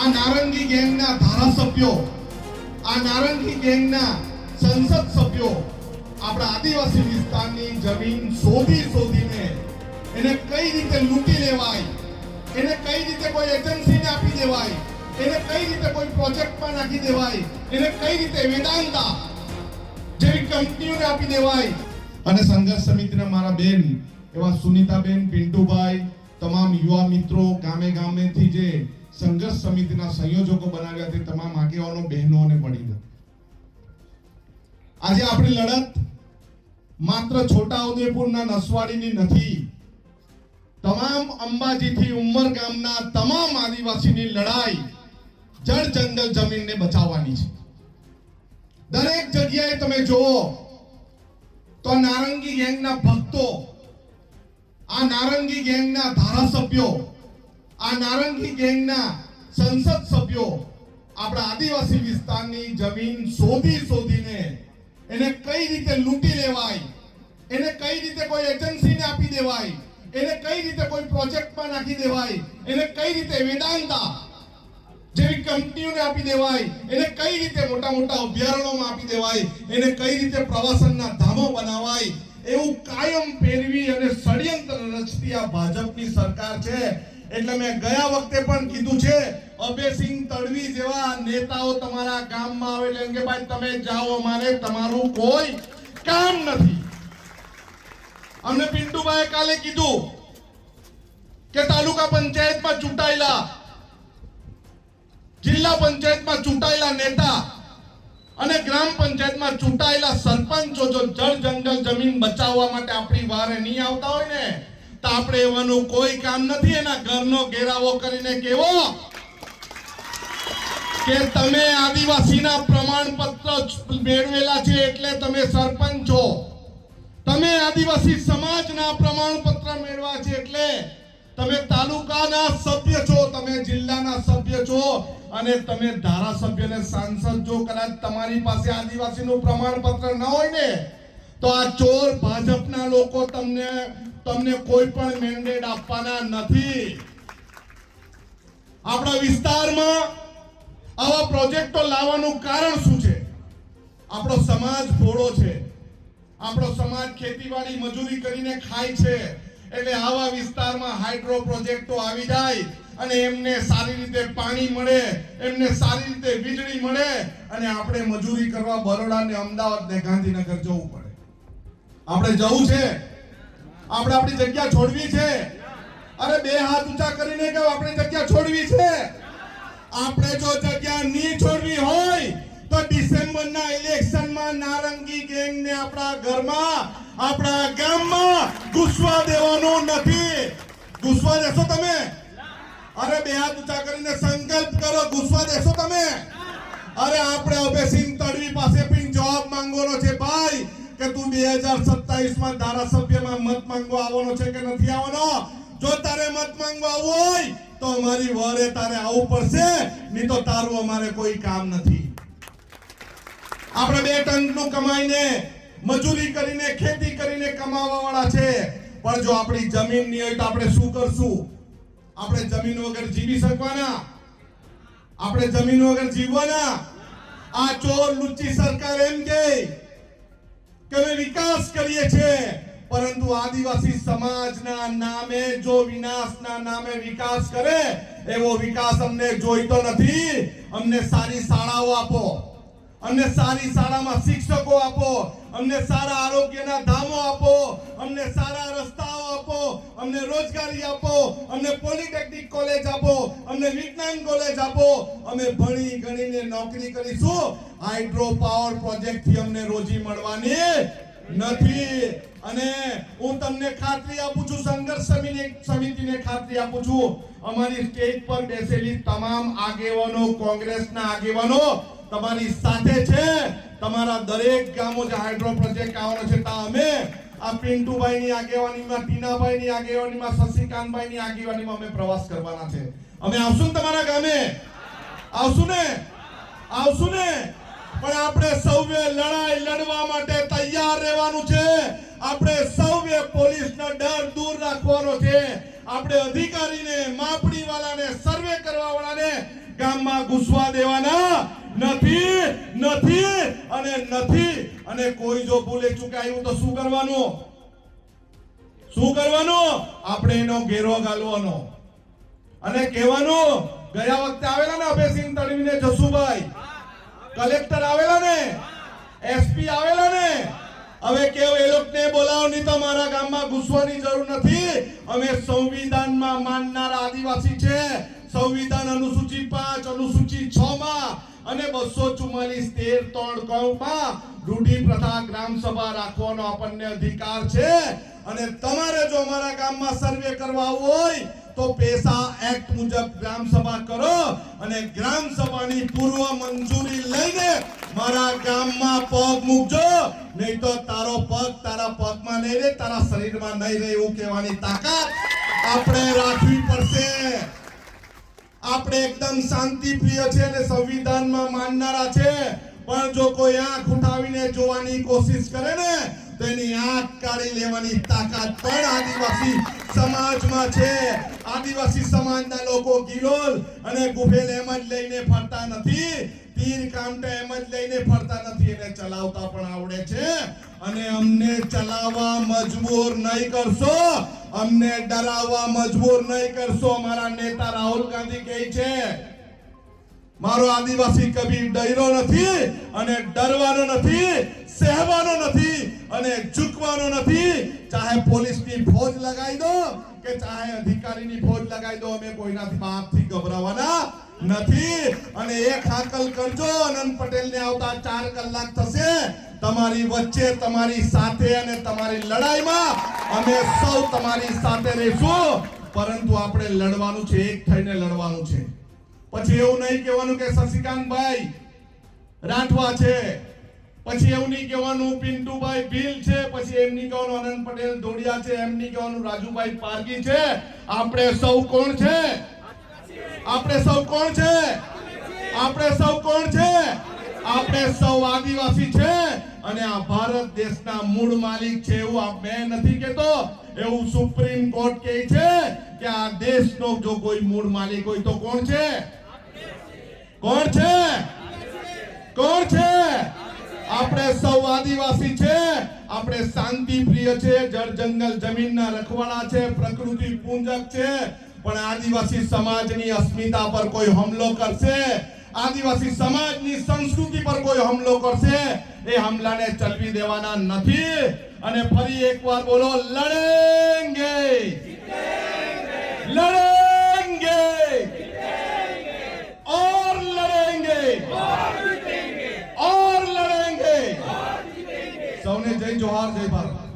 આ નારંગી ગેંગના ધારાસભ્યો, આ નારંગી ગેંગના સંસદ સભ્યો આપણા આદિવાસી વિસ્તારની જમીન શોધીને એને કઈ રીતે લૂંટી લેવાય, એને કઈ રીતે કોઈ એજન્સીને આપી દેવાય, એને કઈ રીતે કોઈ પ્રોજેક્ટમાં નાખી દેવાય, એને કઈ રીતે વેદાંતા જેવી કંપનીઓને આપી દેવાય. અને સંઘર્ષ સમિતિના મારા બેન એવા સુનીતાબેન, પિન્ટુભાઈ, તમામ યુવા મિત્રો, ગામેથી જે સંઘર્ષ સમિતિના સંયોજકો બનાવ્યા તે તમામ આગેવાનો, બહેનો અને વડીલો, આજે આપણી લડત માત્ર છોટાઉદેપુરના નસવાડીની નથી, તમામ અંબાજીથી ઉમરગામના તમામ આદિવાસીની લડાઈ જળ જંગલ જમીનને બચાવવાની છે. દરેક જગ્યાએ તમે જુઓ તો નારંગી ગેંગના ભક્તો, આ નારંગી ગેંગના ધારાસભ્યો, આ નારંગી ગેંગના સંસદ સભ્યો આપણા આદિવાસી વિસ્તારની જમીન શોધીને એને કઈ રીતે લૂંટી લેવાય, એને કઈ રીતે કોઈ એજન્સીને આપી દેવાય, એને કઈ રીતે કોઈ પ્રોજેક્ટમાં નાખી દેવાય, એને કઈ રીતે વેદાંતા જેવી કંપનીઓને આપી દેવાય, એને કઈ રીતે મોટા અભયારણ્યોમાં આપી દેવાય, એને કઈ રીતે પ્રવાસનના ધામો બનાવાય, એવું કાયમ પેરવી અને ષડયંત્ર રચતી આ ભાજપની સરકાર છે. એટલે મેં ગયા વખતે પણ કીધું છે, અભયસિંહ તડવી જેવા નેતાઓ તમારા ગામમાં આવે એટલે કે ભાઈ તમે જાઓ, અમારે તમારું કોઈ કામ નથી. અમને પિન્ટુભાઈ કાલે કીધું કે તાલુકા પંચાયતમાં ચૂંટાયેલા, જિલ્લા પંચાયતમાં ચૂંટાયેલા નેતા અને ગ્રામ પંચાયતમાં ચૂંટાયેલા સરપંચો જો જળ જંગલ જમીન બચાવવા માટે આપણી વારે નહીં આવતા હોય ને તો આપણે એવાનું કોઈ કામ નથી. એના ઘરનો ઘેરાવો કરીને કેવો કે તમે આદિવાસીના પ્રમાણપત્ર મેળવેલા છે એટલે તમે સરપંચ છો, તમે આદિવાસી સમાજના પ્રમાણપત્ર મેળવ્યા છે એટલે તમે તાલુકાના સભ્ય છો, તમે જિલ્લાના સભ્ય છો અને તમે ધારાસભ્ય અને સાંસદ જો કદાચ તમારી પાસે આદિવાસીનું પ્રમાણપત્ર ન હોય ને તો આ ચોર ભાજપના લોકો તમને કોઈ પણ મેન્ડેટ આપવાના નથી. આપણા વિસ્તારમાં આવા પ્રોજેક્ટો લાવવાનું કારણ શું છે? આપણો સમાજ ભોળો છે, આપણો સમાજ ખેતીવાડી મજૂરી કરીને ખાય છે, એટલે આવા વિસ્તારમાં હાઇડ્રો પ્રોજેક્ટો આવી જાય અને એમને સારી રીતે પાણી મળે, એમને સારી રીતે વીજળી મળે અને આપણે મજૂરી કરવા બરોડા ને અમદાવાદ ને ગાંધીનગર જવું પડે. આપણે જવું છે, આપણે આપણી જગ્યા છોડવી છે. અરે બે હાથ ઊંચા કરીને કે આપણે જગ્યા છોડવી છે. આપણે જો જગ્યા નહીં છોડવી હોય તો ડિસેમ્બરના ઇલેક્શનમાં નારંગી ગેંગને આપણા ઘરમાં, આપણા ગામમાં ઘૂસવા દેવાનું નથી. ઘૂસવા દેશો તમે? અરે બે હાથ ઊંચા કરીને સંકલ્પ કરો, ઘૂસવા દેશો તમે? અરે આપણે અભયસિંહ તડવી પાસે પણ જવાબ માંગવાનો છે ભાઈ કે તું 2027માં ધારાસભ્યમાં મત માંગવા આવવાનો છે કે નથી આવવાનો? જો તારે મત માંગવા આવવું હોય તો અમારી વરે તારે આવવું પડશે, નહીં તો તારું અમારે કોઈ કામ નથી. આપણે 2 ટંકનું કમાઈને મજૂરી કરીને ખેતી કરીને કમાવા વાળા છે, પણ જો આપણી જમીન નહીં હોય તો આપણે શું કરશું? આપણે જમીન વગર જીવી શકવાના? આપણે જમીન વગર જીવવાના? આ ચોર લુચ્ચી સરકાર એમ કે અમે વિકાસ કરીએ છીએ, પરંતુ આદિવાસી સમાજના નામે જો વિનાશના નામે વિકાસ કરે એવો વિકાસ અમને જોઈતો નથી. અમને સારી શાળાઓ આપો, અમને સારી શાળામાં શિક્ષકો આપો, અમને સારા આરોગ્યના ધામો આપો, અમને સારા રસ્તાઓ આપો, અમને રોજગારી આપો, અમને પોલિટેકનિક કોલેજ આપો, અમને વિજ્ઞાન કોલેજ આપો. અમે ભણી ગણીને નોકરી કરીશું. હાઇડ્રો પાવર પ્રોજેક્ટ થી અમને રોજી મળવાની નથી. અને હું તમને ખાતરી આપું છું, સંઘર્ષ સમિતિને ખાતરી આપું છું, અમારી સ્ટેજ પર બેસેલી તમામ આગેવાનો, કોંગ્રેસના આગેવાનો તમારી સાથે છે. તમારા દરેક ગામો જે હાઇડ્રો પ્રોજેક્ટ આવવાનો છે ત્યાં અમે આ પિન્ટુભાઈની આગેવાનીમાં, ટીનાભાઈની આગેવાનીમાં, શશિકાંતભાઈની આગેવાનીમાં અમે પ્રવાસ કરવાના છે. અમે આવશું ને તમારા ગામે? આવશું ને? આવશું ને? પણ આપણે સૌએ લડાઈ લડવા માટે તૈયાર રહેવાનું છે. આપણે સૌએ પોલીસનો ડર દૂર રાખવાનો છે. આપણે અધિકારીને, માપણી વાળાને, સર્વે કરવા વાળાને, ગામમાં ઘૂસવા દેવાના નથી નથી અને નથી. અને કોઈ જો ભૂલે ચૂકે આવ્યું તો શું કરવાનું? શું કરવાનું? આપણે એનો ઘેરો ગાલવાનો અને કહેવાનું, ગયા વખતે આવેલા ને અભયસિંહ તડવીને જસુભાઈ, કલેક્ટર આવેલા ને, એસપી આવેલા ને, હવે કેવ એ લોકોને બોલાવો, નહીં તો મારા ગામમાં ઘૂસવાની જરૂર નથી. અમે સંવિધાનમાં માનનારા આદિવાસી છે. સંવિધાન અનુસૂચિ 5 અનુસૂચિ 6 માં અને 244(13) માં રૂઢિ પ્રથા ગ્રામ સભા રાખવાનો આપણને અધિકાર છે. અને તમારે જો અમારા ગામમાં સર્વે કરવા હોય તો પેસા એક્ટ મુજબ ગ્રામ સભા કરો અને ગ્રામ સભાની પૂર્વ મંજૂરી લઈને મારા ગામમાં પગ મૂકજો, નહીં તો તારો પગ તારા પગમાં નહીં રહે, તારા શરીરમાં નહીં રહે એવું કહેવાની તાકાત આપણે રાખવી પડશે. આપણે એકદમ શાંતિ પ્રિય છે અને સંવિધાનમાં માનનારા છે, પણ જો કોઈ આંખ ઉઠાવીને જોવાની કોશિશ કરે ને તો એની આંખ કાઢી લેવાની તાકાત પણ આદિવાસી સમાજમાં છે. આદિવાસી સમાજના લોકો ગિલોલ અને ગુફેલ એમ જ લઈને ફરતા નથી, તીર કામઠા એમ જ લઈને ફરતા નથી, એને ચલાવતા પણ આવડે છે. અને અમને ચલાવવા મજબૂર નહીં કરશો, અમને ડરાવવા મજબૂર નહીં કરશો. અમારા નેતા રાહુલ ગાંધી કહે છે, મારો આદિવાસી કભી ડર્યો નથી અને ડરવાનો નથી, સહેવાનો નથી અને ઝૂકવાનો નથી. ચાહે પોલીસની ફોજ લગાવી દો કે ચાહે અધિકારીની ફોજ લગાવી દો, અમે કોઈનાથી બાપથી ગભરાવાના નથી. અને એક હાકલ કરજો, આનંદ પટેલને આવતા 4 કલાક થશે તમારી વચ્ચે, તમારી સાથે અને તમારી લડાઈમાં અમે સૌ તમારી સાથે રહીશું. પરંતુ આપણે લડવાનું છે, એક થઈને લડવાનું છે. પછી એવું નહીં કહેવાનું કે શશિકાંતભાઈ રાઠવા છે, પછી એવું નહીં કહેવાનું પિન્ટુભાઈ ભીલ છે, પછી એમ નહીં કહેવાનું આનંદ પટેલ ધોડિયા છે, એમ નહીં કહેવાનું રાજુભાઈ પારગી છે. આપણે સૌ કોણ છે? આપણે સૌ કોણ છે? આપણે સૌ કોણ છે? આપણે સૌ આદિવાસી છે અને આ ભારત દેશના મૂળ માલિક છે. એવું મેં નથી કહેતો, એવું સુપ્રીમ કોર્ટ કહે છે કે આ દેશનો જો કોઈ મૂળ માલિક હોય તો કોણ છે? કોણ છે? કોણ છે? આપણે સૌ આદિવાસી છે. આપણે શાંતિ પ્રિય છે, જળ જંગલ જમીનના રખવાળા છે, પ્રકૃતિ પૂજક છે. પણ આદિવાસી સમાજની અસ્મિતા પર કોઈ હુમલો કરશે, આદિવાસી સમાજની સંસ્કૃતિ પર કોઈ હુમલો કરશે, એ હુમલાને ચલવી દેવાના નથી. અને ફરી એકવાર બોલો, લડેંગે, લડેંગે और लड़ेंगे और लड़ेंगे. સૌને જય જોહાર, જય ભારત.